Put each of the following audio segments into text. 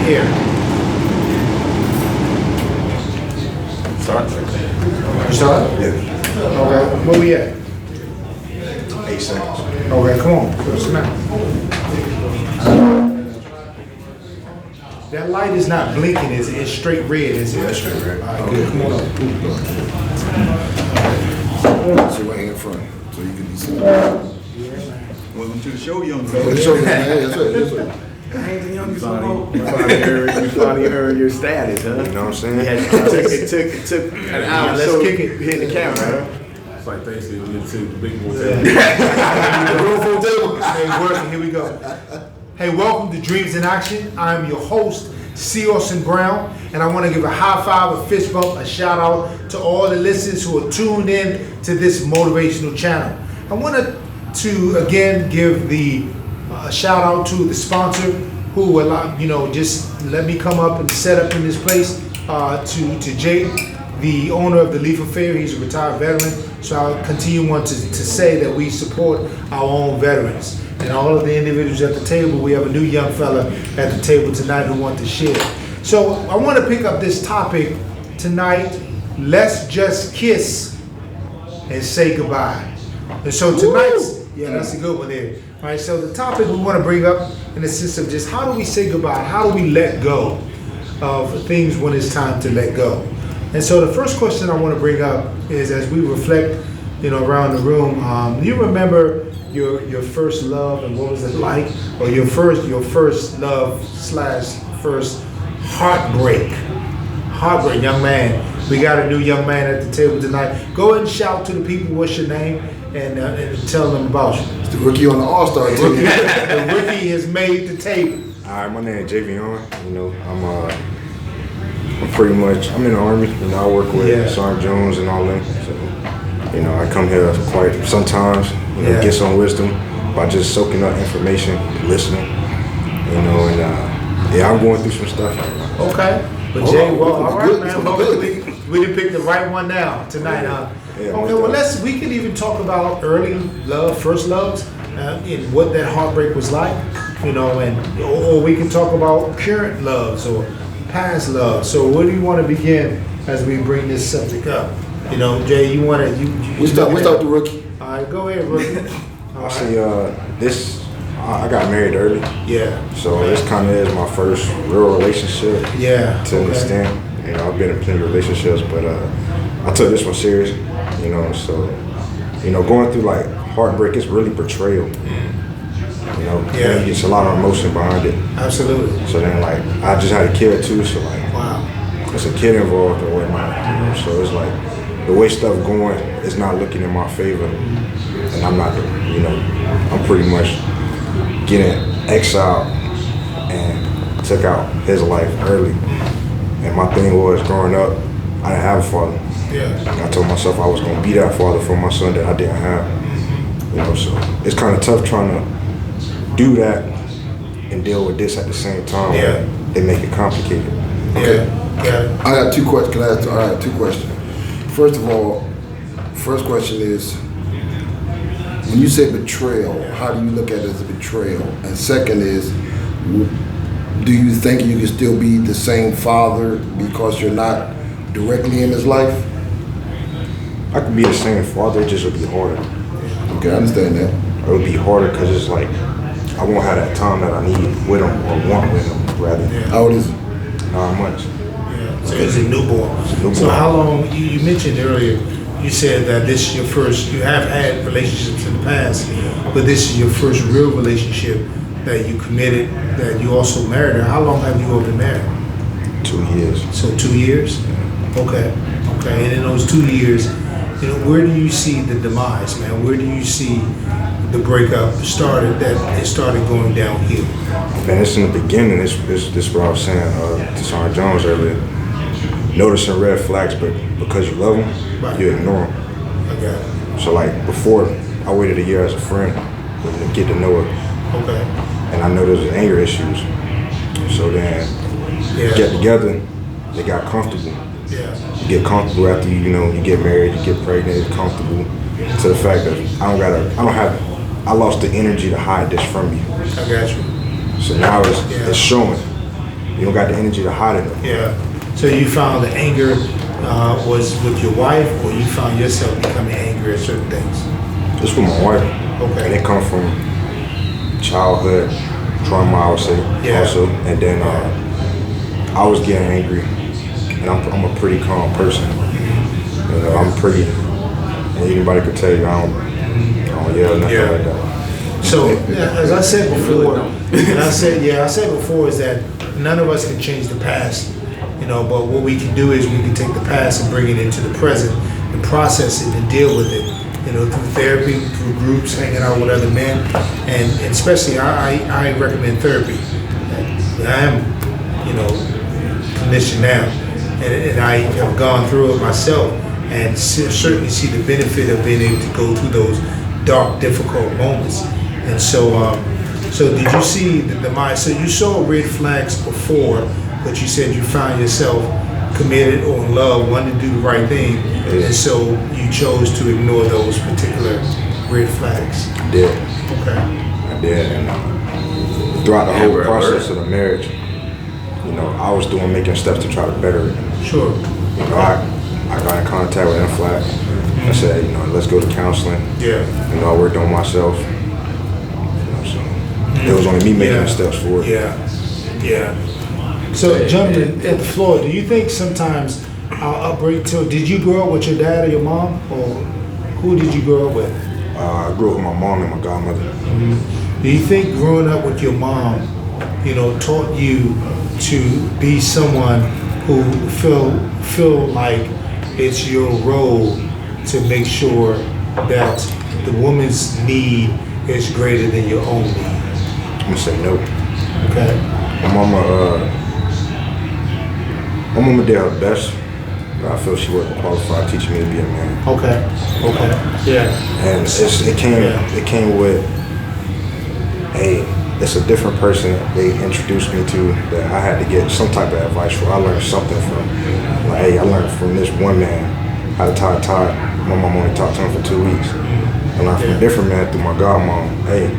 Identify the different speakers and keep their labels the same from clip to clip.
Speaker 1: Here.
Speaker 2: Start.
Speaker 1: You start?
Speaker 2: Yeah.
Speaker 1: Okay. Where we at?
Speaker 2: 8 seconds.
Speaker 1: Okay, come on. What's the matter? That light is not blinking. It's straight red. Is it?
Speaker 2: Yeah, straight red.
Speaker 1: All right, good. Come on up.
Speaker 2: Sit right here in front so you can be seen.
Speaker 3: Welcome to the show, young
Speaker 2: Well,
Speaker 3: man.
Speaker 2: show me, man. That's right. That's right.
Speaker 3: You finally heard your status, huh?
Speaker 2: You know what I'm saying?
Speaker 3: It took an hour.
Speaker 1: Let's
Speaker 3: so
Speaker 1: kick it.
Speaker 3: Hit the camera.
Speaker 4: It's like Thanksgiving, it's the big boy.
Speaker 1: Hey, working. Here we go. Hey, welcome to Dreams in Action. I'm your host, C. Austin Brown, and I want to give a high five, a fist bump, a shout out to all the listeners who are tuned in to this motivational channel. I want to again give the shout out to the sponsor who will, just let me come up and set up in this place. To Jay, the owner of the Leaf Affair. He's a retired veteran, so I'll continue to say that we support our own veterans. And all of the individuals at the table, we have a new young fella at the table tonight who wants to share. So I want to pick up this topic tonight. Let's just kiss and say goodbye. And so tonight's, that's a good one there. All right, so the topic we want to bring up in the sense of just how do we say goodbye? How do we let go of things when it's time to let go? And so the first question I want to bring up is, as we reflect, around the room, you remember your first love and what was it like, or your first love / first heartbreak, young man. We got a new young man at the table tonight. Go ahead and shout to the people. What's your name? And tell them about you.
Speaker 2: It's the rookie on the All-Star team.
Speaker 1: The rookie has made the table.
Speaker 5: All right, my name is Javion. I'm pretty much, I'm in the Army. I work with Sergeant Jones and all them. So, I come here quite sometimes, get some wisdom by just soaking up information, listening, I'm going through some stuff right now.
Speaker 1: Okay. But Jay, all right, man. We didn't pick the right one now tonight, huh?
Speaker 5: Yeah,
Speaker 1: okay, well, we can even talk about early love, first loves, and what that heartbreak was like, or we can talk about current loves or past love. So where do you want to begin as we bring this subject up? Jay, you want to,
Speaker 2: We start with the rookie.
Speaker 1: All right, go ahead, rookie.
Speaker 5: I see, I got married early.
Speaker 1: Yeah.
Speaker 5: So this kind of is my first real relationship.
Speaker 1: Yeah.
Speaker 5: To an extent. I've been in plenty of relationships, but I took this one serious. So going through like heartbreak, it's really betrayal. It's a lot of emotion behind it.
Speaker 1: Absolutely.
Speaker 5: So then I just had a kid too, so
Speaker 1: wow.
Speaker 5: There's a kid involved or whatnot. So it's like the way stuff going is not looking in my favor, and I'm not, I'm pretty much getting exiled and took out his life early. And my thing was, growing up, I didn't have a father.
Speaker 1: Yeah.
Speaker 5: I told myself I was going to be that father for my son that I didn't have. So it's kind of tough trying to do that and deal with this at the same time.
Speaker 1: Yeah.
Speaker 5: They make it complicated.
Speaker 2: Okay.
Speaker 1: Yeah.
Speaker 2: I got 2 questions. I have 2 questions. First of all, first question is, when you say betrayal, how do you look at it as a betrayal? And second is, do you think you can still be the same father because you're not directly in his life?
Speaker 5: I could be the same father, it just would be harder.
Speaker 2: Okay, I understand that.
Speaker 5: It would be harder because it's like I won't have that time that I need with him or want with him, rather.
Speaker 2: How old is he?
Speaker 5: 9 months.
Speaker 1: Yeah. So it's a newborn. So how long, you mentioned earlier, you said that this is your first, you have had relationships in the past, but this is your first real relationship that you committed, that you also married her. How long have you all been married?
Speaker 5: 2 years.
Speaker 1: So 2 years? Okay. And in those 2 years, where do you see the demise, man? Where do you see the breakup started going downhill?
Speaker 5: Man, it's in the beginning. This is what I was saying to Sergeant Jones earlier. Noticing red flags, but because you love them, you ignore them.
Speaker 1: I got it.
Speaker 5: So before, I waited a year as a friend to get to know her.
Speaker 1: Okay.
Speaker 5: And I know there was anger issues. So then, get together, they got comfortable.
Speaker 1: Yeah.
Speaker 5: You get comfortable after you get married, you get pregnant, comfortable to the fact that I lost the energy to hide this from you.
Speaker 1: I got you.
Speaker 5: So now it's showing. You don't got the energy to hide it.
Speaker 1: Yeah. So you found the anger was with your wife, or you found yourself becoming angry at certain things?
Speaker 5: Just with my wife.
Speaker 1: Okay.
Speaker 5: And it come from childhood trauma, I would say,
Speaker 1: Yeah.
Speaker 5: also. And then I was getting angry, and I'm a pretty calm person. You know, I'm pretty, and anybody could tell you I don't yell, nothing
Speaker 1: Yeah.
Speaker 5: like that.
Speaker 1: So, as I said before, I said before is that none of us can change the past, you know, but what we can do is we can take the past and bring it into the present and process it and deal with it, you know, through therapy, through groups, hanging out with other men, and especially I recommend therapy. I am, you know, clinician now, and I have gone through it myself and certainly see the benefit of being able to go through those dark, difficult moments. And so, so did you see the mind? So you saw red flags before, but you said you found yourself committed or in love, wanting to do the right thing, and so you chose to ignore those particular red flags.
Speaker 5: I did.
Speaker 1: Okay.
Speaker 5: I did. And throughout the whole process of the marriage, you know, I was making steps to try to better it.
Speaker 1: Sure.
Speaker 5: You know, I got in contact with NFLAC. I said, you know, let's go to counseling.
Speaker 1: Yeah.
Speaker 5: You know, I worked on myself. You know, so it was only me making the steps forward.
Speaker 1: Yeah. Yeah. So jumping at the floor, do you think sometimes I'll break to? Did you grow up with your dad or your mom, or who did you grow up with?
Speaker 5: I grew up with my mom and my godmother.
Speaker 1: Do you think growing up with your mom, you know, taught you to be someone who feel like it's your role to make sure that the woman's need is greater than your own need?
Speaker 5: I'm gonna say no.
Speaker 1: Okay.
Speaker 5: My mama did her best, but I feel she wasn't qualified teaching me to be a man.
Speaker 1: Okay. Yeah.
Speaker 5: And it came with, hey, it's a different person they introduced me to that I had to get some type of advice for. I learned something from. Like, hey, I learned from this one man how to tie a tie. My mom only talked to him for 2 weeks. I learned from a different man through my godmom. Hey,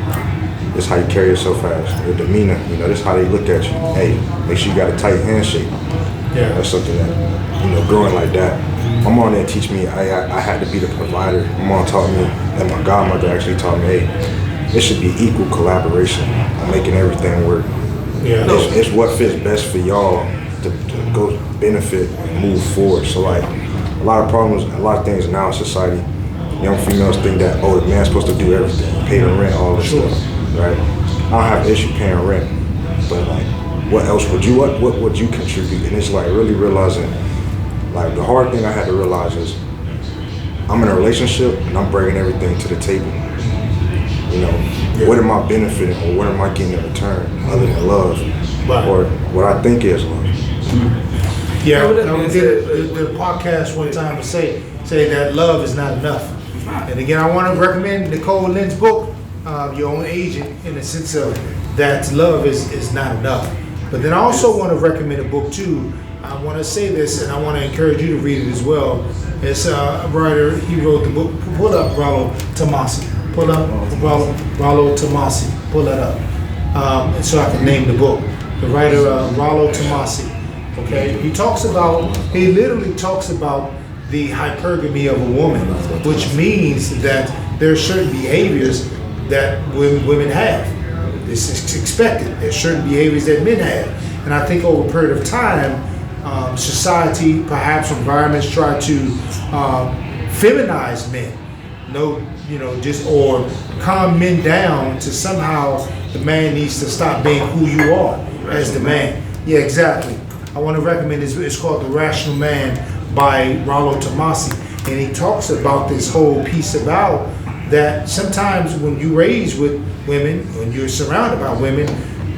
Speaker 5: this is how you carry yourself as your demeanor. You know, this is how they look at you. Hey, make sure you got a tight handshake.
Speaker 1: Yeah.
Speaker 5: That's something that, you know, growing like that. My mom didn't teach me I had to be the provider. My mom taught me, and my godmother actually taught me, hey, it should be equal collaboration on making everything work.
Speaker 1: Yeah.
Speaker 5: It's what fits best for y'all to go benefit and move forward. So like a lot of problems, a lot of things now in society, young females think that, oh, the man's supposed to do everything, pay the rent, all this stuff, right? I don't have an issue paying rent, but like, what else would you, what would you contribute? And it's like really realizing, like the hard thing I had to realize is I'm in a relationship and I'm bringing everything to the table. You know, what am I benefiting or what am I getting in return other than love?
Speaker 1: Right.
Speaker 5: Or what I think is love.
Speaker 1: Yeah, I did the podcast one time to say that love is not enough. And again, I want to recommend Nicole Lynn's book, Your Own Agent, in the sense of that love is not enough. But then I also want to recommend a book too. I want to say this, and I want to encourage you to read it as well. It's a writer, he wrote the book, pull up Rollo Tomassi. Pull up Rollo Tomassi. Pull that up. So I can name the book. The writer, Rollo Tomassi. Okay, he literally talks about the hypergamy of a woman, which means that there are certain behaviors that women have. This is expected. There's certain behaviors that men have. And I think over a period of time, society, perhaps environments try to feminize men. Or calm men down to somehow the man needs to stop being who you are as the man. Yeah, exactly. I want to recommend this. It's called The Rational Man by Rollo Tomassi. And he talks about this whole piece about that sometimes when you raise with women, when you're surrounded by women,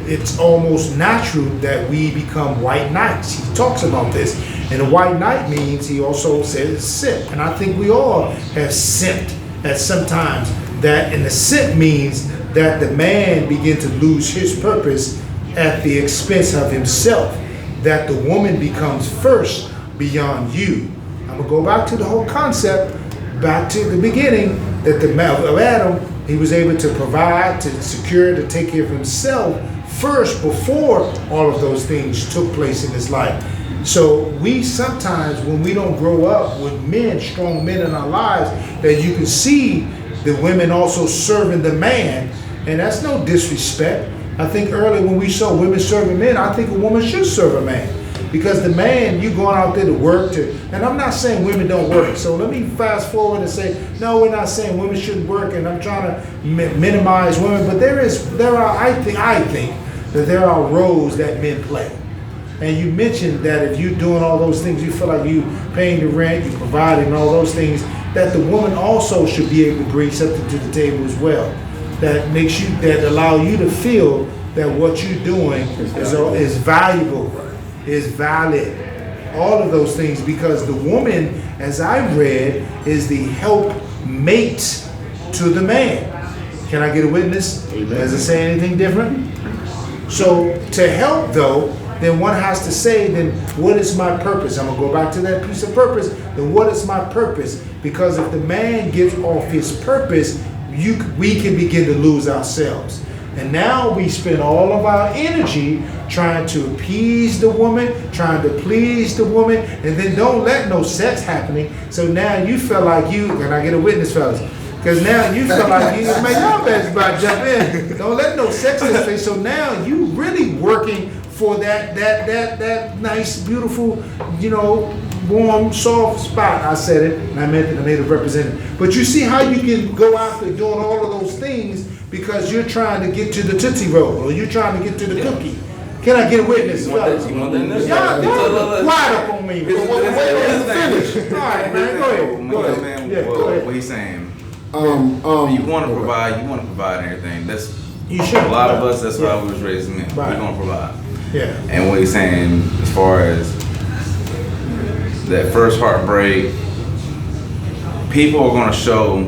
Speaker 1: it's almost natural that we become white knights. He talks about this. And a white knight means, he also says, simp. And I think we all have simped at sometimes. And the simp means that the man begin to lose his purpose at the expense of himself. That the woman becomes first beyond you. I'm gonna go back to the whole concept, back to the beginning, that of Adam, he was able to provide, to secure, to take care of himself first before all of those things took place in his life. So we sometimes, when we don't grow up with men, strong men in our lives, that you can see the women also serving the man, and that's no disrespect. I think earlier when we saw women serving men, I think a woman should serve a man. Because the man, you going out there to work and I'm not saying women don't work. So let me fast forward and say, no, we're not saying women shouldn't work, and I'm trying to minimize women, but I think that there are roles that men play. And you mentioned that if you're doing all those things, you feel like you paying the rent, you providing all those things, that the woman also should be able to bring something to the table as well. That allow you to feel that what you're doing is valuable, is valid, all of those things, because the woman, as I read, is the help mate to the man. Can I get a witness? Does it say anything different? So to help though, then one has to say, then what is my purpose? I'm gonna go back to that piece of purpose. Then what is my purpose? Because if the man gives off his purpose, we can begin to lose ourselves. And now we spend all of our energy trying to appease the woman, trying to please the woman, and then don't let no sex happening. So now you feel like can I get a witness, fellas? Because now you feel like you make y'all best about jump in. Don't let no sex in face. So now you really working for that nice, beautiful, warm, soft spot. I said it, and I meant it, I made it representative. But you see how you can go after doing all of those things because you're trying to get to the Tootsie Roll, or you're trying to get to the cookie. Can I get a witness? Y'all quiet up on me. Finish. All right, man, go ahead.
Speaker 6: What he's saying.
Speaker 2: You
Speaker 6: You want to provide everything.
Speaker 1: You should.
Speaker 6: A lot of us, that's why we was raised men.
Speaker 1: Right.
Speaker 6: We're gonna provide.
Speaker 1: Yeah.
Speaker 6: And what he's saying, as far as that first heartbreak, people are gonna show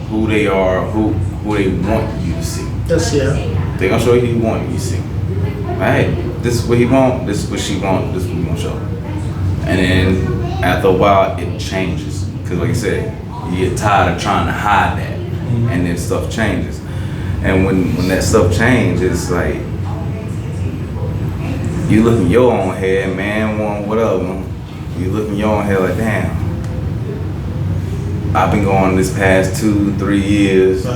Speaker 6: who they are, who they want you to see.
Speaker 1: That's yeah.
Speaker 6: They're gonna show you who you want you to see. Hey, this is what he want, this is what she want, this is what we gonna show. And then after a while, it changes. Cause like you said, you get tired of trying to hide that, and then stuff changes. And when that stuff changes, it's like you look in your own head, man, whatever. You look in your own head like, damn. I've been going this past 2-3 years,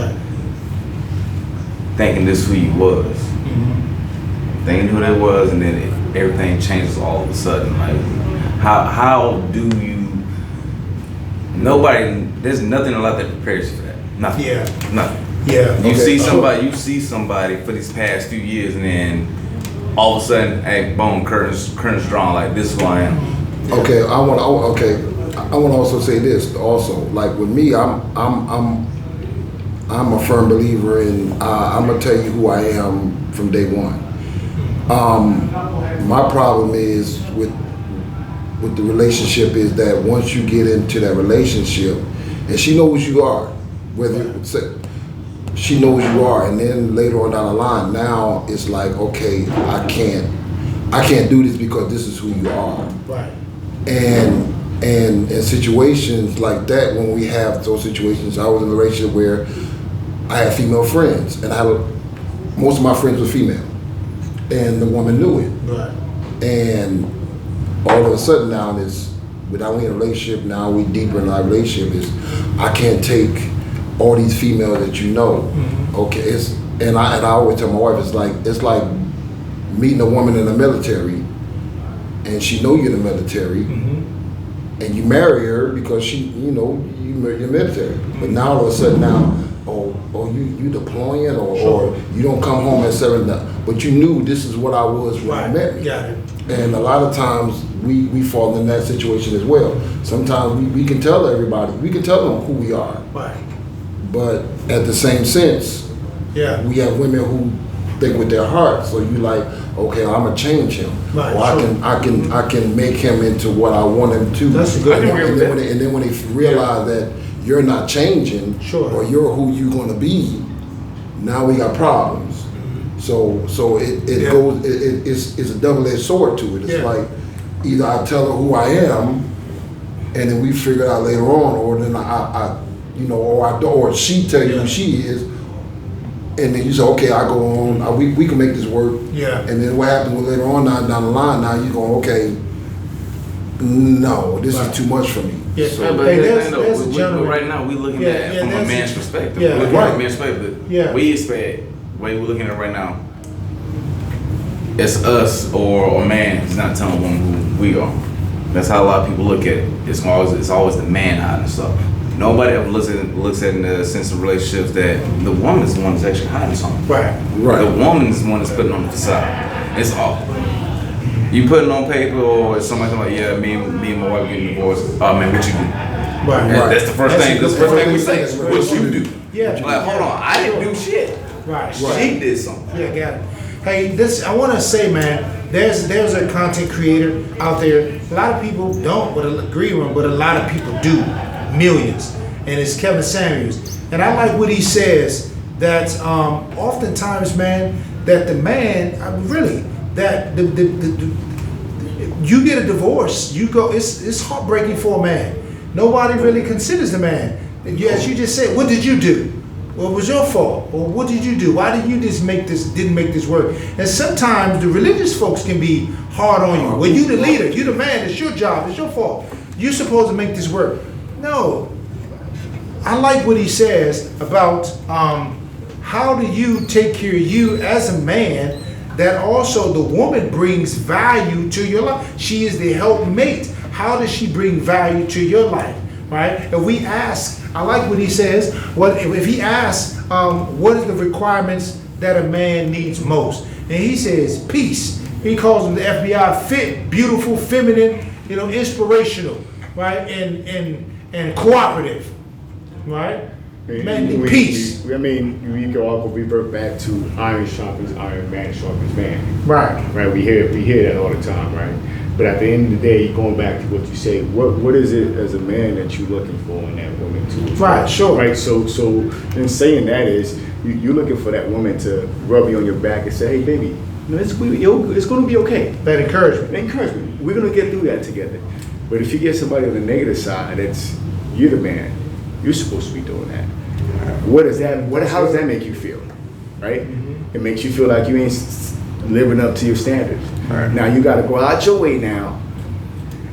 Speaker 6: thinking this who you was, thinking who that was, and then everything changes all of a sudden. Like, how do you? There's nothing a lot that prepares you for that. Nothing.
Speaker 1: Yeah.
Speaker 6: Nothing.
Speaker 1: Yeah.
Speaker 6: You see somebody for these past few years, and then all of a sudden, hey, boom, curtains drawn. Like, this is who I am.
Speaker 2: Okay, I want to also say this. Also, like with me, I'm a firm believer in. I'm gonna tell you who I am from day one. My problem is with the relationship is that once you get into that relationship, and she knows you are, she knows you are, and then later on down the line, now it's like, okay, I can't do this because this is who you are.
Speaker 1: Right.
Speaker 2: And in situations like that, when we have those situations, I was in a relationship where I had female friends, and most of my friends were female, and the woman knew it.
Speaker 1: Right.
Speaker 2: And all of a sudden now, without we in a relationship, now we deeper in our relationship, I can't take all these females that you know. Mm-hmm. Okay, and I always tell my wife, it's like meeting a woman in the military, and she know you're in the military, and you marry her because you marry your military. But now all of a sudden you deploying or you don't come home at 7, but you knew this is what I was when you met me.
Speaker 1: Got it.
Speaker 2: And a lot of times we fall in that situation as well. Sometimes we can tell everybody, we can tell them who we are.
Speaker 1: Right.
Speaker 2: But at the same sense, we have women who think with their heart. So you like, okay, I'm gonna change him.
Speaker 1: Right,
Speaker 2: or I can make him into what I want him to.
Speaker 1: That's a good
Speaker 2: and then when they realize that you're not changing, or you're who you're gonna be, now we got problems. So it goes. It's a double-edged sword to it. It's like either I tell her who I am, and then we figure it out later on, or then or she tell you who she is, and then you say, okay, I go on, we can make this work.
Speaker 1: Yeah.
Speaker 2: And then what happens later on down the line, now you go, okay, no, this
Speaker 1: Right.
Speaker 2: is too much for me.
Speaker 1: Yeah.
Speaker 6: Yeah, but
Speaker 1: Hey,
Speaker 6: the
Speaker 1: there's-
Speaker 6: thing though,
Speaker 1: there's a
Speaker 6: but
Speaker 1: gentleman-
Speaker 6: right now we looking
Speaker 1: Yeah,
Speaker 6: at it
Speaker 1: yeah,
Speaker 6: from a
Speaker 1: there's-
Speaker 6: man's perspective.
Speaker 1: yeah,
Speaker 6: We're looking
Speaker 2: right.
Speaker 6: at a man's perspective.
Speaker 1: Yeah.
Speaker 6: We expect, the way we're looking at it right now, it's us or a man is not telling a woman who we are. That's how a lot of people look at it. It's always the man hiding stuff. Nobody ever looks at it in the sense of relationships that the woman's the one that's actually hiding something.
Speaker 1: Right.
Speaker 2: Right.
Speaker 6: The woman's the one that's putting on the facade. It's all. You putting on paper or somebody like, yeah, me and my wife getting divorced. Oh man, what you do?
Speaker 1: Right.
Speaker 6: That's the first thing. That's the first thing we say.
Speaker 2: That's
Speaker 6: What
Speaker 2: what
Speaker 6: you do?
Speaker 1: Yeah.
Speaker 6: Like, hold on, I didn't do shit.
Speaker 1: Right.
Speaker 6: She did something.
Speaker 1: Yeah, got it. Hey, I want to say, man, there's a content creator out there. A lot of people don't agree with him, but a lot of people do. Millions. And it's Kevin Samuels. And I like what he says, that oftentimes, man, that the man, really, that you get a divorce, you go, it's heartbreaking for a man. Nobody really considers the man. As you just said, what did you do? What was your fault? Or what did you do? Why did you didn't make this work? And sometimes the religious folks can be hard on you. Well, you the leader, you the man, it's your job, it's your fault. You're supposed to make this work. No. I like what he says about how do you take care of you as a man, that also the woman brings value to your life. She is the helpmate. How does she bring value to your life? Right? If we ask, I like what he says. What if he asks, what are the requirements that a man needs most? And he says peace. He calls them the FBI: fit, beautiful, feminine, inspirational, right, and cooperative, right? Man, peace.
Speaker 3: We can all revert back to iron sharpens iron, man sharpens man.
Speaker 1: Right.
Speaker 3: Right. We hear that all the time, right? But at the end of the day, going back to what you say, what is it as a man that you're looking for in that woman too?
Speaker 1: Right, sure.
Speaker 3: Right. So in saying that is you're looking for that woman to rub you on your back and say, hey baby, it's going to be okay.
Speaker 1: That encouragement.
Speaker 3: Encouragement. We're going to get through that together. But if you get somebody on the negative side, you're the man. You're supposed to be doing that. How does that make you feel? Right? It makes you feel like you ain't living up to your standards.
Speaker 2: Right.
Speaker 3: Now you got to go out your way now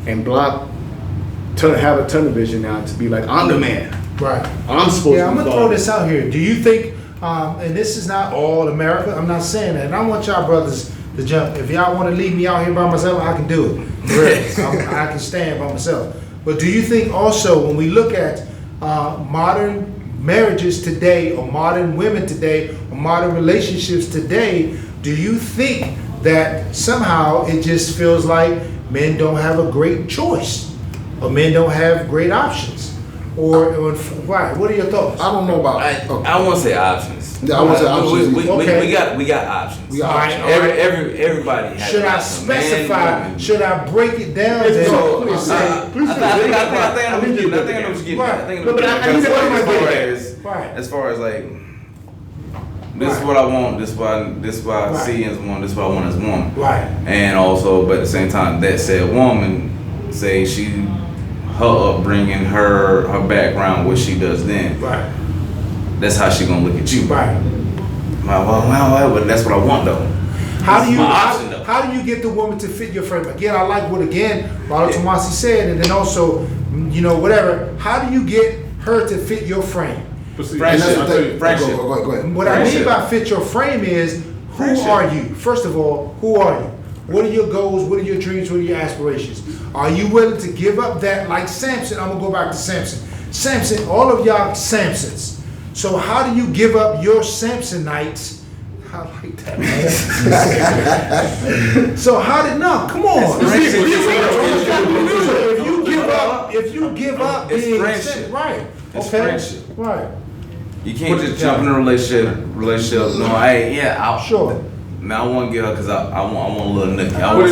Speaker 3: and have a tunnel vision now to be like, I'm the man.
Speaker 1: Right.
Speaker 3: I'm supposed
Speaker 1: Yeah,
Speaker 3: to
Speaker 1: I'm
Speaker 3: be
Speaker 1: gonna throw this out here. Do you think, and this is not all America, I'm not saying that, and I want y'all brothers to jump. If y'all want to leave me out here by myself, I can do it. Really. I can stand by myself. But do you think also, when we look at modern marriages today, or modern women today, or modern relationships today, do you think that somehow it just feels like men don't have a great choice, or men don't have great options? Or why? What are your thoughts?
Speaker 2: I don't know about.
Speaker 6: I won't say options.
Speaker 2: Yeah, I won't say options.
Speaker 1: Okay.
Speaker 6: We got options.
Speaker 2: We got
Speaker 1: options.
Speaker 6: Everybody has
Speaker 1: Should I
Speaker 6: options.
Speaker 1: specify?
Speaker 6: Man, woman.
Speaker 1: Should I break it down? then?
Speaker 6: So,
Speaker 3: Please
Speaker 6: I
Speaker 3: say-
Speaker 6: think I know what you're getting at. I think I know what you're getting at. I think I know what you're getting at.
Speaker 1: Right.
Speaker 6: As far as like, this is what I want. This is what I
Speaker 1: Right.
Speaker 6: see as one. This is what I want as one.
Speaker 1: Right.
Speaker 6: And also, but at the same time, that said woman, say her upbringing, her background, what she does then.
Speaker 1: Right.
Speaker 6: That's how she gonna look at you.
Speaker 1: Right.
Speaker 6: Well, but that's what I want though.
Speaker 1: How do you
Speaker 6: my option, though.
Speaker 1: how do you get the woman to fit your frame? Again, I like what Ronald Tomasi said, and then also, whatever. How do you get her to fit your frame?
Speaker 4: But see,
Speaker 6: Friendship.
Speaker 2: And that's the
Speaker 4: I'll tell
Speaker 2: thing.
Speaker 4: you,
Speaker 6: Friendship.
Speaker 2: Go ahead.
Speaker 1: What I mean
Speaker 6: Friendship.
Speaker 1: by fit your frame is, who
Speaker 6: Friendship.
Speaker 1: are you? First of all, who are you? What are your goals? What are your dreams? What are your aspirations? Are you willing to give up that, like Samson? I'm gonna go back to Samson. Samson, all of y'all Samsons. So how do you give up your Samsonites? I like that, man. So come on. If you give up
Speaker 6: It's
Speaker 1: being
Speaker 6: friendship.
Speaker 1: right.
Speaker 6: It's
Speaker 1: Okay.
Speaker 6: friendship.
Speaker 1: Right.
Speaker 6: You can't just jump in a relationship. No,
Speaker 1: Sure.
Speaker 6: Man, I want to get her because I want a little nookie. I
Speaker 4: But
Speaker 6: want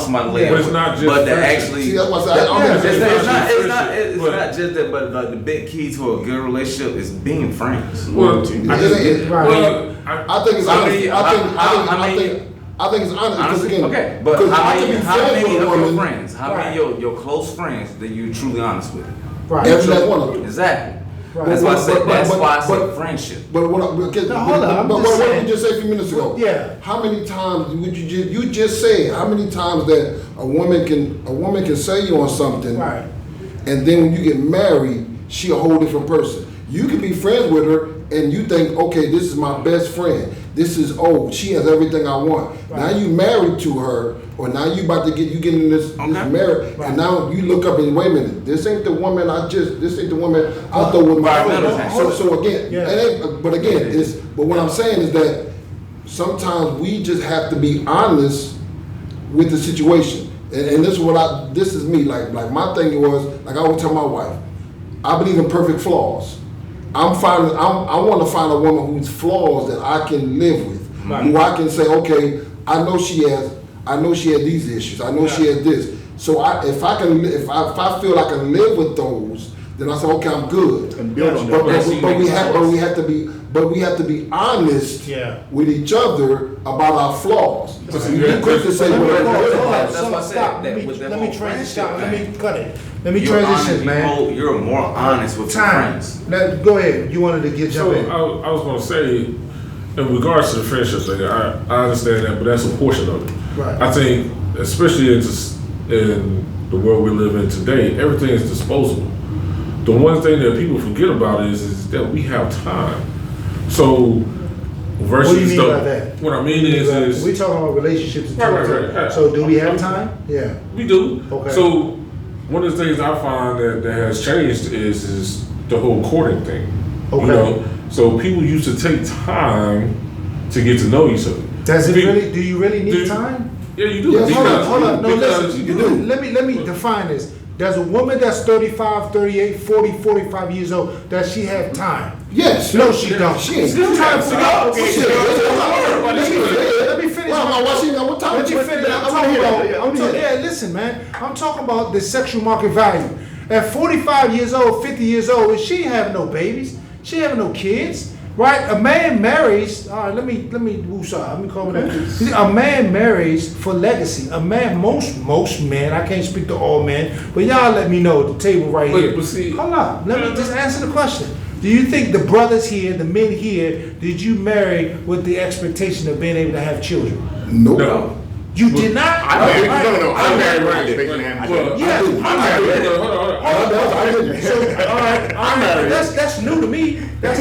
Speaker 4: it-
Speaker 6: somebody to lay
Speaker 4: but
Speaker 6: up
Speaker 4: it's
Speaker 6: with.
Speaker 4: not just
Speaker 6: But to
Speaker 4: friendship.
Speaker 6: actually,
Speaker 2: See, that's what I said. I don't
Speaker 1: Yeah,
Speaker 2: think
Speaker 6: it's not
Speaker 4: But-
Speaker 6: just that. But like the big key to a good relationship is being friends.
Speaker 4: Well,
Speaker 2: It ain't-
Speaker 1: Right.
Speaker 2: I think it's
Speaker 4: I
Speaker 2: honest.
Speaker 6: I mean,
Speaker 2: I think it's honest because
Speaker 6: Honestly,
Speaker 2: again,
Speaker 6: okay, but
Speaker 2: because
Speaker 6: how
Speaker 2: I can
Speaker 6: many
Speaker 2: be
Speaker 6: of
Speaker 2: friends with a
Speaker 6: your
Speaker 2: woman,
Speaker 6: friends, how many of your close friends that you're truly honest with?
Speaker 1: Right.
Speaker 2: every last one of them.
Speaker 6: Exactly.
Speaker 1: Right.
Speaker 6: That's why I said.
Speaker 2: But-
Speaker 6: That's
Speaker 2: but-
Speaker 6: why I
Speaker 2: but-
Speaker 6: said friendship.
Speaker 2: But what? Because,
Speaker 1: Now, hold on, I'm
Speaker 2: but
Speaker 1: just
Speaker 2: what
Speaker 1: saying.
Speaker 2: did you just say a few minutes ago?
Speaker 1: Yeah.
Speaker 2: How many times would you just said how many times that a woman can sell you on something,
Speaker 1: Right.
Speaker 2: and then when you get married, she a whole different person. You can be friends with her, and you think, okay, this is my best friend. This is she has everything I want.
Speaker 1: Right.
Speaker 2: Now you married to her, or now you about to get in this marriage,
Speaker 1: Right.
Speaker 2: and now you look up and wait a minute, this ain't the woman this ain't the woman I thought was my
Speaker 6: Right.
Speaker 2: friend. So again,
Speaker 1: Yeah.
Speaker 2: it ain't, but again, but what I'm saying is that sometimes we just have to be honest with the situation. And this is this is me. Like my thing was, like I always tell my wife, I believe in perfect flaws. I want to find a woman whose flaws that I can live with, who I can say, okay, I know she had these issues. I know she had this. So if I feel I can live with those, then I say, okay, I'm good.
Speaker 3: And build on
Speaker 2: But
Speaker 3: that.
Speaker 2: we have to be honest
Speaker 1: Yeah.
Speaker 2: with each other about our flaws. You quick to say
Speaker 1: Hold on,
Speaker 2: whatever.
Speaker 1: hold on.
Speaker 6: That's
Speaker 1: So
Speaker 6: why I said
Speaker 1: stop.
Speaker 6: that
Speaker 1: Let
Speaker 6: with that
Speaker 1: me
Speaker 6: whole
Speaker 1: transition.
Speaker 6: friendship
Speaker 1: Let me
Speaker 6: thing.
Speaker 1: cut it. Let me
Speaker 6: You're
Speaker 1: transition,
Speaker 6: honest,
Speaker 1: man.
Speaker 6: You're more honest with your
Speaker 1: Time.
Speaker 6: friends.
Speaker 1: Go ahead. You wanted to
Speaker 4: So
Speaker 1: jump in.
Speaker 4: I was gonna say, in regards to the friendship thing, I understand that, but that's a portion of it.
Speaker 1: Right.
Speaker 4: I think, especially in the world we live in today, everything is disposable. The one thing that people forget about is that we have time. So versus
Speaker 1: What do you mean by that?
Speaker 4: What I mean is
Speaker 1: we talking about relationships. and
Speaker 4: Right,
Speaker 1: stuff.
Speaker 4: right, right.
Speaker 1: So do we have time? Yeah.
Speaker 4: we do.
Speaker 1: Okay.
Speaker 4: So one of the things I find that has changed is the whole courting thing.
Speaker 1: Okay.
Speaker 4: You know, so people used to take time to get to know each other.
Speaker 1: Does it
Speaker 4: Be-
Speaker 1: really? Do you really need
Speaker 4: do-
Speaker 1: time?
Speaker 4: Yeah, you do.
Speaker 2: Yes,
Speaker 1: Hold on. No,
Speaker 4: because
Speaker 1: listen.
Speaker 4: you do.
Speaker 1: Let me define this. Does a woman that's 35, 38, 40, 45 years old, does she have time?
Speaker 2: Yes.
Speaker 1: No, she don't.
Speaker 2: She ain't.
Speaker 1: Still time for y'all. Okay,
Speaker 2: Shit.
Speaker 1: let me finish.
Speaker 2: Well, why she got what time?
Speaker 1: Let me finish. I'm talking about. Yeah, listen, man. I'm talking about the sexual market value. At 45 years old, 50 years old, she ain't having no babies. She ain't having no kids. Right? A man marries. All right, let me woosah. Let me call it that. A man marries for legacy. A man, most men. I can't speak to all men, but y'all let me know at the table right
Speaker 4: But-
Speaker 1: here.
Speaker 4: but see-
Speaker 1: Hold on. Let me just answer the question. Do you think the brothers here, the men here, did you marry with the expectation of being able to have children?
Speaker 2: Nope.
Speaker 4: No.
Speaker 1: You did not.
Speaker 3: I married,
Speaker 1: Right.
Speaker 3: no, I'm married
Speaker 4: Right,
Speaker 3: right,
Speaker 4: right.
Speaker 3: right, right.
Speaker 4: Well,
Speaker 1: Yeah, I'm married.
Speaker 4: Hold on.
Speaker 2: I didn't.
Speaker 1: So, all right. That's new to me. That's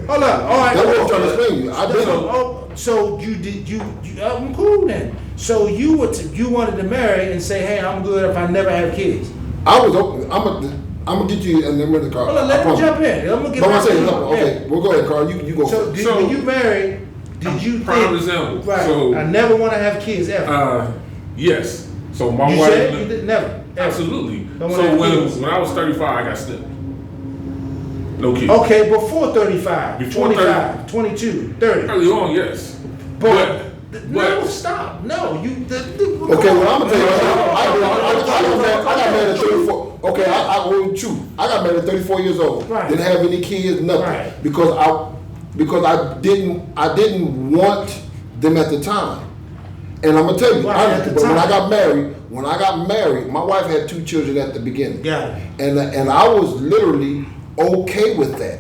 Speaker 1: hold up. All right.
Speaker 2: That's what I'm trying to explain to you. I didn't.
Speaker 1: So you did you I'm cool then. So you wanted to marry and say, hey, I'm good if I never have kids.
Speaker 2: I was open. I'm gonna get you and then with the car.
Speaker 1: Hold on, let me jump in. I'm gonna get
Speaker 2: But
Speaker 1: back
Speaker 2: I'm saying,
Speaker 1: to
Speaker 2: no,
Speaker 1: you.
Speaker 2: okay, well go ahead, Carl. You go.
Speaker 1: So,
Speaker 2: first.
Speaker 1: when you married, did you
Speaker 4: Prime
Speaker 1: think?
Speaker 4: example.
Speaker 1: Right.
Speaker 4: So-
Speaker 1: I never want to have kids ever.
Speaker 4: Yes. So my
Speaker 1: you
Speaker 4: wife.
Speaker 1: said you did never. Ever.
Speaker 4: Absolutely.
Speaker 1: Don't
Speaker 4: So
Speaker 1: wanna have kids.
Speaker 4: when I was 35, I got snipped. No kids.
Speaker 1: Okay, before 35,
Speaker 4: Before
Speaker 1: 25, 22, 30.
Speaker 4: Early on, yes.
Speaker 1: But no,
Speaker 4: but
Speaker 1: stop. No, you.
Speaker 2: Okay, well I'm gonna tell you, I got married at 34. Okay, I will true. I got married at 34 years old.
Speaker 1: Right.
Speaker 2: Didn't have any kids, nothing,
Speaker 1: Right.
Speaker 2: because I didn't want them at the time. And I'm gonna tell you,
Speaker 1: Right, at
Speaker 2: honestly,
Speaker 1: the
Speaker 2: but when
Speaker 1: time.
Speaker 2: I got married, my wife had 2 children at the beginning.
Speaker 1: Got it.
Speaker 2: And I was literally okay with that.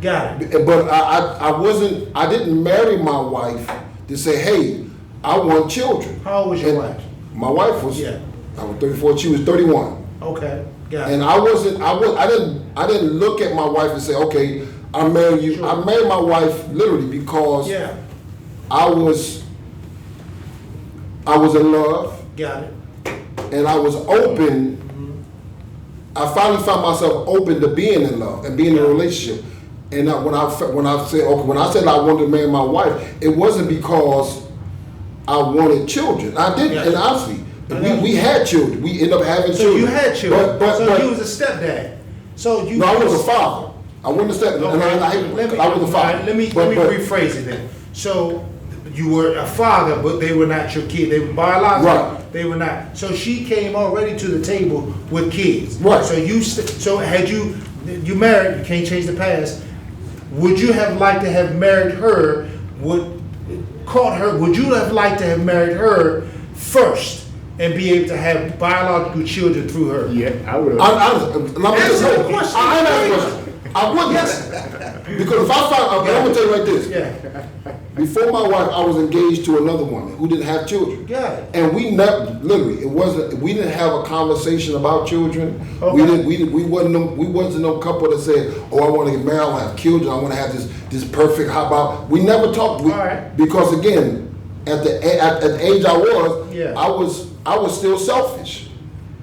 Speaker 1: Got it.
Speaker 2: But I didn't marry my wife to say, hey, I want children.
Speaker 1: How old was your
Speaker 2: And
Speaker 1: wife?
Speaker 2: My wife was,
Speaker 1: Yeah.
Speaker 2: I was 34, she was 31.
Speaker 1: Okay. Got
Speaker 2: And
Speaker 1: it.
Speaker 2: I didn't look at my wife and say, okay, I'm marrying you.
Speaker 1: Sure.
Speaker 2: I married my wife literally because
Speaker 1: Yeah.
Speaker 2: I was in love
Speaker 1: Got it.
Speaker 2: and I was open. I finally found myself open to being in love and being in a relationship. And when I said I wanted to marry my wife, it wasn't because I wanted children. I did,
Speaker 1: Yeah.
Speaker 2: and honestly,
Speaker 1: I know.
Speaker 2: we had children. We ended up having
Speaker 1: So
Speaker 2: children.
Speaker 1: you had children.
Speaker 2: But
Speaker 1: So you was a stepdad. So you.
Speaker 2: no, I was a father. I wasn't a step.
Speaker 1: Okay.
Speaker 2: I was a father.
Speaker 1: Let me
Speaker 2: But-
Speaker 1: rephrase it then. So you were a father, but they were not your kid. They were biological.
Speaker 2: Right.
Speaker 1: They were not. So she came already to the table with kids.
Speaker 2: Right.
Speaker 1: So had you married? You can't change the past. Would you have liked to have married her? Would you have liked to have married her first and be able to have biological children through her?
Speaker 3: Yeah, I would have.
Speaker 2: Answer
Speaker 1: the question.
Speaker 2: I wouldn't.
Speaker 1: Yes.
Speaker 2: Because if I found, okay, I'm gonna tell you like this.
Speaker 1: Yeah.
Speaker 2: Before my wife, I was engaged to another woman who didn't have children.
Speaker 1: Got it.
Speaker 2: And we never, literally, it wasn't. We didn't have a conversation about children.
Speaker 1: Okay.
Speaker 2: We wasn't no couple that said, "Oh, I want to get married. I want to have children. I want to have this perfect." How about? We never talked.
Speaker 1: All right.
Speaker 2: Because again, at the age I was,
Speaker 1: Yeah.
Speaker 2: I was still selfish.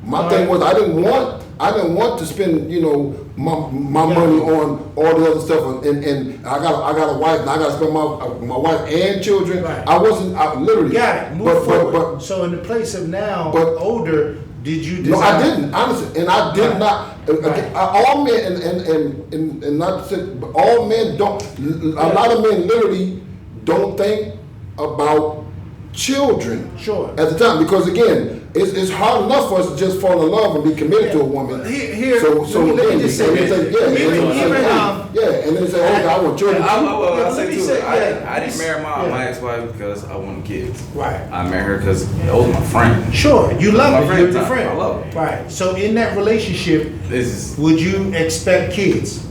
Speaker 2: My
Speaker 1: All
Speaker 2: thing
Speaker 1: right.
Speaker 2: was I didn't want to spend, my money on all the other stuff, and I got a wife, and I got to spend my wife and children.
Speaker 1: Right.
Speaker 2: I literally
Speaker 1: Got it. Move forward.
Speaker 2: But
Speaker 1: So in the place of now,
Speaker 2: but-
Speaker 1: older, did you
Speaker 2: no, I
Speaker 1: design?
Speaker 2: didn't honestly, and I did
Speaker 1: Right.
Speaker 2: not.
Speaker 1: Right.
Speaker 2: All men and not to say, but all men don't. A lot of men literally don't think about children.
Speaker 1: Sure.
Speaker 2: At the time, because again, it's hard enough for us to just fall in love and be committed to a woman.
Speaker 1: Here,
Speaker 2: so
Speaker 1: let me
Speaker 2: again,
Speaker 1: just say
Speaker 2: and they
Speaker 1: this.
Speaker 2: say, yeah, and then say, okay, I want children.
Speaker 6: I
Speaker 1: Let
Speaker 6: say
Speaker 1: me
Speaker 6: too.
Speaker 1: say,
Speaker 6: I didn't marry
Speaker 1: yeah.
Speaker 6: my ex-wife because I wanted kids.
Speaker 1: Right.
Speaker 6: I married her because that was my friend.
Speaker 1: Sure, you
Speaker 6: My
Speaker 1: love it.
Speaker 6: friend
Speaker 1: You're the
Speaker 6: time.
Speaker 1: friend.
Speaker 6: I love it.
Speaker 1: Right. So in that relationship,
Speaker 6: This is.
Speaker 1: would you expect kids?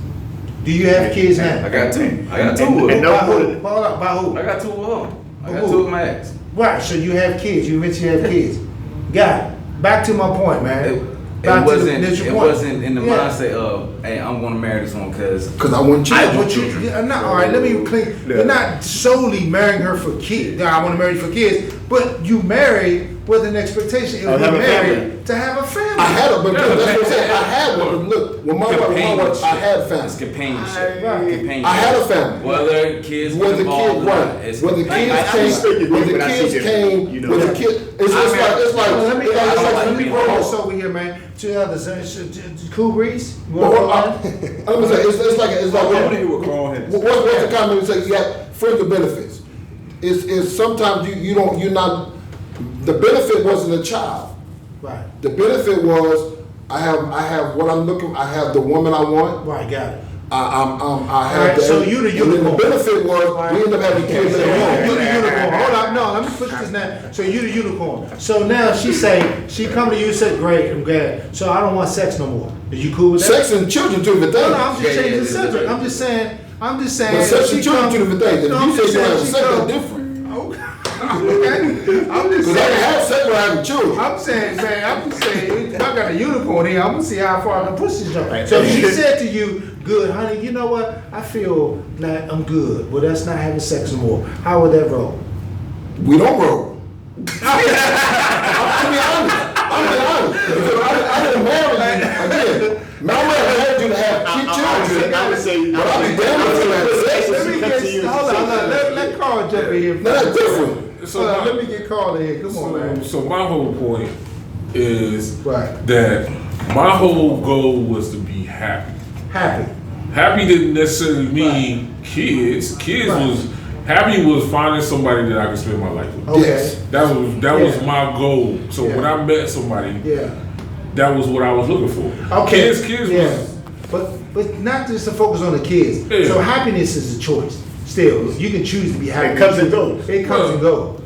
Speaker 1: Do you have kids now?
Speaker 6: I got two. I got two
Speaker 3: And
Speaker 6: of them.
Speaker 3: no-
Speaker 1: By who? By who?
Speaker 6: I got two of them. I got
Speaker 1: Who?
Speaker 6: two of my ex.
Speaker 1: Right. So you have kids. You eventually have kids. Got it. Back to my point, man.
Speaker 6: It
Speaker 1: Back to the
Speaker 6: wasn't.
Speaker 1: initial
Speaker 6: It
Speaker 1: point.
Speaker 6: wasn't in the
Speaker 1: Yeah.
Speaker 6: mindset of, hey, I'm gonna marry this one because
Speaker 2: Because I want children.
Speaker 1: But you, not, all right, let me clean. You're not solely marrying her for kids. Now, I want to marry you for kids, but you married with an expectation if
Speaker 3: Of
Speaker 1: you're
Speaker 3: having a
Speaker 1: married
Speaker 3: family.
Speaker 1: to have a family.
Speaker 2: I had a, but that's what I'm saying. I had one. Look, when my wife, I had
Speaker 6: It's
Speaker 2: family.
Speaker 6: companionship.
Speaker 1: Right.
Speaker 6: Companionship.
Speaker 2: I had a family.
Speaker 6: Whether kids
Speaker 2: When the
Speaker 6: involved
Speaker 2: kids,
Speaker 6: or not,
Speaker 2: right?
Speaker 6: it's
Speaker 2: When the
Speaker 6: companionship.
Speaker 3: I respect
Speaker 2: kids
Speaker 3: your
Speaker 2: came,
Speaker 3: view, but I see different, you know.
Speaker 2: when the kid, it's like
Speaker 1: Well, let me let me roll this
Speaker 2: hold on.
Speaker 1: over here, man. To the others, Cool Breeze. You
Speaker 2: Well,
Speaker 1: wanna roll
Speaker 2: I'm
Speaker 1: on?
Speaker 2: gonna say it's like
Speaker 3: what Carl Henderson.
Speaker 2: what's the comment? Say you got friends with benefits. Is sometimes you're not. The benefit wasn't a child.
Speaker 1: Right,
Speaker 2: The benefit was I have what I'm looking. I have the woman I want.
Speaker 1: right, got it.
Speaker 2: I have
Speaker 1: Alright,
Speaker 2: that.
Speaker 1: so you the
Speaker 2: and then the
Speaker 1: unicorn.
Speaker 2: benefit was we end up having kids
Speaker 1: So
Speaker 2: at home.
Speaker 1: you the unicorn. Hold up, no, let me put this now. So you the unicorn. So now she come to you and said, "Great, I'm glad. So I don't want sex no more. Are you cool with that?"
Speaker 2: Sex and children two different
Speaker 1: No,
Speaker 2: things.
Speaker 1: no, I'm just
Speaker 6: Yeah,
Speaker 1: changing
Speaker 6: yeah,
Speaker 1: the
Speaker 6: yeah,
Speaker 1: subject.
Speaker 6: yeah.
Speaker 1: I'm just saying.
Speaker 2: But
Speaker 1: if
Speaker 2: sex
Speaker 1: she
Speaker 2: and children
Speaker 1: come-
Speaker 2: two different things.
Speaker 1: No,
Speaker 2: If
Speaker 1: I'm
Speaker 2: you
Speaker 1: just
Speaker 2: say you have
Speaker 1: saying she
Speaker 2: sex,
Speaker 1: come-
Speaker 2: that's different.
Speaker 1: Okay. I'm just
Speaker 2: Because I can
Speaker 1: saying.
Speaker 2: have sex without having children.
Speaker 1: I'm saying, man. I'm just saying. If I got a unicorn here, I'm gonna see how far I can push this jump. So if she said to you, "Good, honey. You know what? I feel like I'm good. But that's not having sex no more." How would that roll?
Speaker 2: We don't roll. I'm be honest. Because I didn't marry you again. My man married you to have children.
Speaker 3: I would say,
Speaker 2: But I'll be damned if you have sex.
Speaker 1: Let me get. Hold on. Let Carl jump in here.
Speaker 2: No, that's different.
Speaker 1: Hold on, let me get Carl in here. Come on, man.
Speaker 4: So my whole point is
Speaker 1: Right.
Speaker 4: that my whole goal was to be happy.
Speaker 1: Happy.
Speaker 4: Happy didn't necessarily mean kids. Kids
Speaker 1: Right.
Speaker 4: was happy was finding somebody that I could spend my life with.
Speaker 1: Okay.
Speaker 2: Yes.
Speaker 4: That was
Speaker 1: Yeah.
Speaker 4: my goal. So
Speaker 1: Yeah.
Speaker 4: when I met somebody,
Speaker 1: Yeah.
Speaker 4: that was what I was looking for.
Speaker 1: Okay.
Speaker 4: Kids
Speaker 1: Yeah.
Speaker 4: was
Speaker 1: But not just to focus on the kids.
Speaker 4: Yeah.
Speaker 1: So happiness is a choice. Still, you can choose to be happy.
Speaker 3: It comes and goes.
Speaker 1: It comes and goes.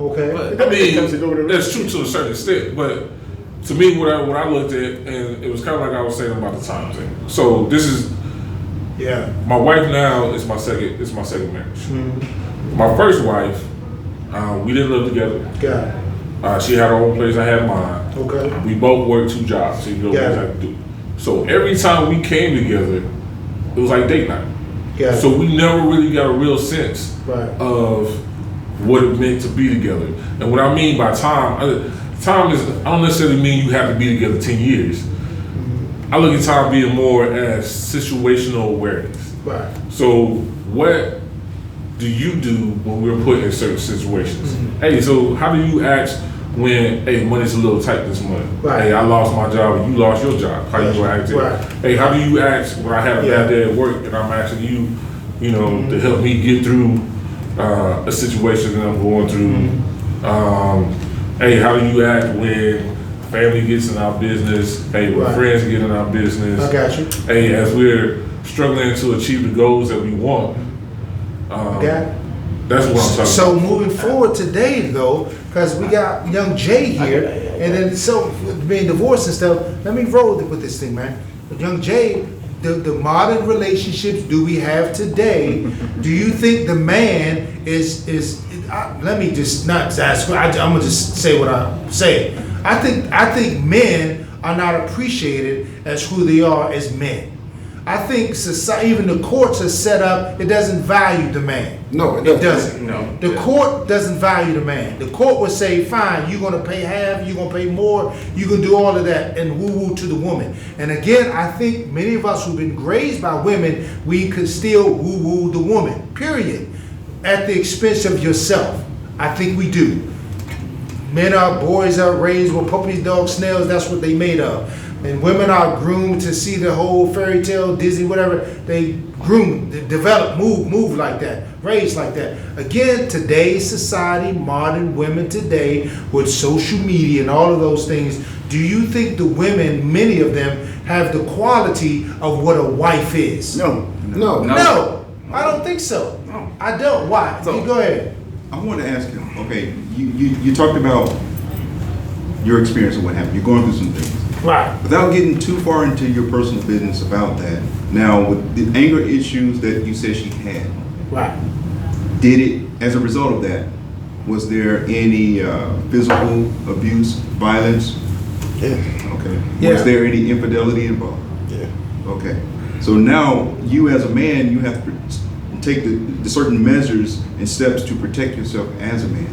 Speaker 1: Okay.
Speaker 6: But-
Speaker 4: I mean,
Speaker 3: It comes to go with the
Speaker 4: that's true to a certain extent, but to me, what I looked at, and it was kind of like I was saying about the time thing. So this is
Speaker 1: Yeah.
Speaker 4: my wife now. Is my second. It's my second marriage.
Speaker 1: Mm-hmm.
Speaker 4: My first wife, we didn't live together.
Speaker 1: Got it.
Speaker 4: She had her own place. I had mine.
Speaker 1: Okay.
Speaker 4: We both worked 2 jobs, so you know what
Speaker 1: Yeah.
Speaker 4: I had to do. So every time we came together, it was like date night.
Speaker 1: Got it.
Speaker 4: So we never really got a real sense
Speaker 1: Right.
Speaker 4: of what it meant to be together. And what I mean by time, time is, I don't necessarily mean you have to be together 10 years. I look at time being more as situational awareness.
Speaker 1: Right.
Speaker 4: So what do you do when we're put in certain situations?
Speaker 1: Mm-hmm.
Speaker 4: Hey, so how do you act when, hey, money's a little tight this month?
Speaker 1: Right.
Speaker 4: Hey, I lost my job and you lost your job. How you gonna act then?
Speaker 1: Right.
Speaker 4: Hey, how do you act when I had a
Speaker 1: Yeah.
Speaker 4: bad day at work and I'm asking you, to help me get through a situation that I'm going through? Hey, how do you act when family gets in our business? Hey, when
Speaker 1: Right.
Speaker 4: friends get in our business?
Speaker 1: I got you.
Speaker 4: Hey, as we're struggling to achieve the goals that we want,
Speaker 1: Got it.
Speaker 4: that's what I'm talking
Speaker 1: So
Speaker 4: about.
Speaker 1: moving forward today, though, because we got young Jay here, and then so being divorced and stuff. Let me roll with this thing, man. Young Jay the modern relationships do we have today? Do you think the man is let me just not ask. I'm gonna just say what I say. I think men are not appreciated as who they are as men. I think society, even the courts are set up. It doesn't value the man.
Speaker 2: No, it
Speaker 1: It
Speaker 2: doesn't.
Speaker 1: doesn't.
Speaker 6: No.
Speaker 1: The court doesn't value the man. The court would say, fine, you're gonna pay half, you're gonna pay more, you can do all of that, and woo-woo to the woman. And again, I think many of us who've been raised by women, we could still woo-woo the woman, period. At the expense of yourself. I think we do. Boys are raised with puppies, dogs, snails, that's what they made of. And women are groomed to see the whole fairy tale, Disney, whatever. They groom, they develop, move like that, raised like that. Again, today's society, modern women today, with social media and all of those things, do you think the women, many of them, have the quality of what a wife is?
Speaker 3: No.
Speaker 2: No.
Speaker 1: No, I don't think so.
Speaker 6: No.
Speaker 1: I don't. Why?
Speaker 6: So-
Speaker 1: You go ahead.
Speaker 7: I want to ask you, okay, you talked about your experience and what happened. You're going through some things.
Speaker 1: Right.
Speaker 7: Without getting too far into your personal business about that, now with the anger issues that you said she had,
Speaker 1: Right.
Speaker 7: did it, as a result of that, was there any physical abuse, violence?
Speaker 2: Yeah.
Speaker 7: Okay.
Speaker 1: Yeah.
Speaker 7: Was there any infidelity involved?
Speaker 2: Yeah.
Speaker 7: Okay. So now you as a man, you have to take the certain measures and steps to protect yourself as a man.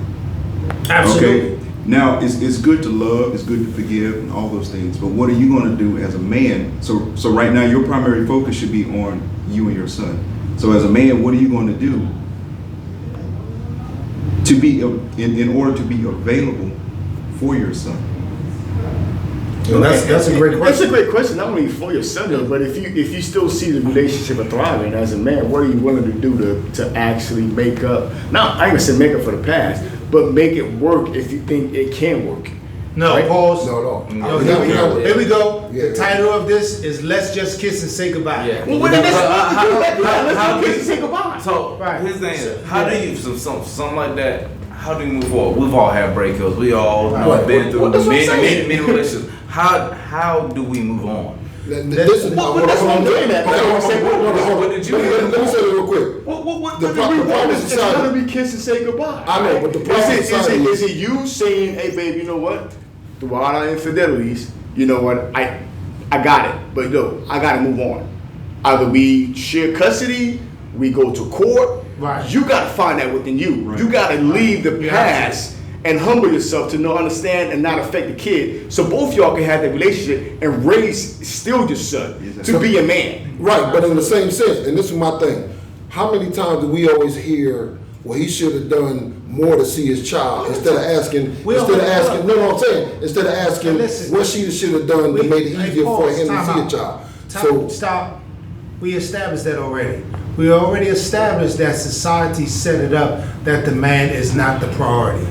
Speaker 1: Absolutely.
Speaker 7: Okay. Now it's good to love, it's good to forgive, and all those things. But what are you going to do as a man? So right now your primary focus should be on you and your son. So as a man, what are you going to do to be in order to be available for your son?
Speaker 1: Well, that's a great
Speaker 3: That's a
Speaker 1: question.
Speaker 3: great question, not only for your son, though, but if you still see the relationship thriving as a man, what are you willing to do to actually make up? Now, I ain't gonna say make up for the past, but make it work if you think it can work.
Speaker 1: No,
Speaker 3: Right?
Speaker 1: pause.
Speaker 2: No.
Speaker 1: No, here we go.
Speaker 2: Yeah.
Speaker 1: The title of this is "Let's Just Kiss and Say Goodbye."
Speaker 6: Yeah.
Speaker 3: Well, what did this
Speaker 6: How
Speaker 3: do you say goodbye?
Speaker 6: So
Speaker 1: Right.
Speaker 6: here's the thing:
Speaker 1: So,
Speaker 6: how do you something like that? How do you move forward? We've all had breakups. We all
Speaker 1: Right.
Speaker 6: been through
Speaker 3: Well, that's what I'm saying.
Speaker 6: many relationships. How do we move on?
Speaker 2: This is
Speaker 3: Well, that's what I'm getting at. That's what I'm saying.
Speaker 6: What did you
Speaker 2: Let me say this real quick.
Speaker 3: What
Speaker 2: The
Speaker 3: the
Speaker 2: problem
Speaker 3: problem
Speaker 2: is
Speaker 3: is it's gonna
Speaker 2: society.
Speaker 3: be kiss and say goodbye.
Speaker 2: I know, but the problem
Speaker 3: is
Speaker 2: society
Speaker 3: is it you saying, hey babe, you know what? Throughout our infidelities, you know what? I got it, but yo, I gotta move on. Either we share custody, we go to court.
Speaker 1: Right.
Speaker 3: You gotta find that within you.
Speaker 7: Right.
Speaker 3: You gotta leave the
Speaker 1: Yeah.
Speaker 3: past and humble yourself to know, understand, and not affect the kid. So both y'all can have that relationship and raise still your son to be a man.
Speaker 2: Right, but in the same sense, and this is my thing. How many times do we always hear, well, he should have done more to see his child instead of asking, I'm saying, instead of asking
Speaker 1: Listen.
Speaker 2: what she should have done to make it easier for him to see a child. So,
Speaker 1: Stop. We established that already. We already established that society set it up that the man is not the priority.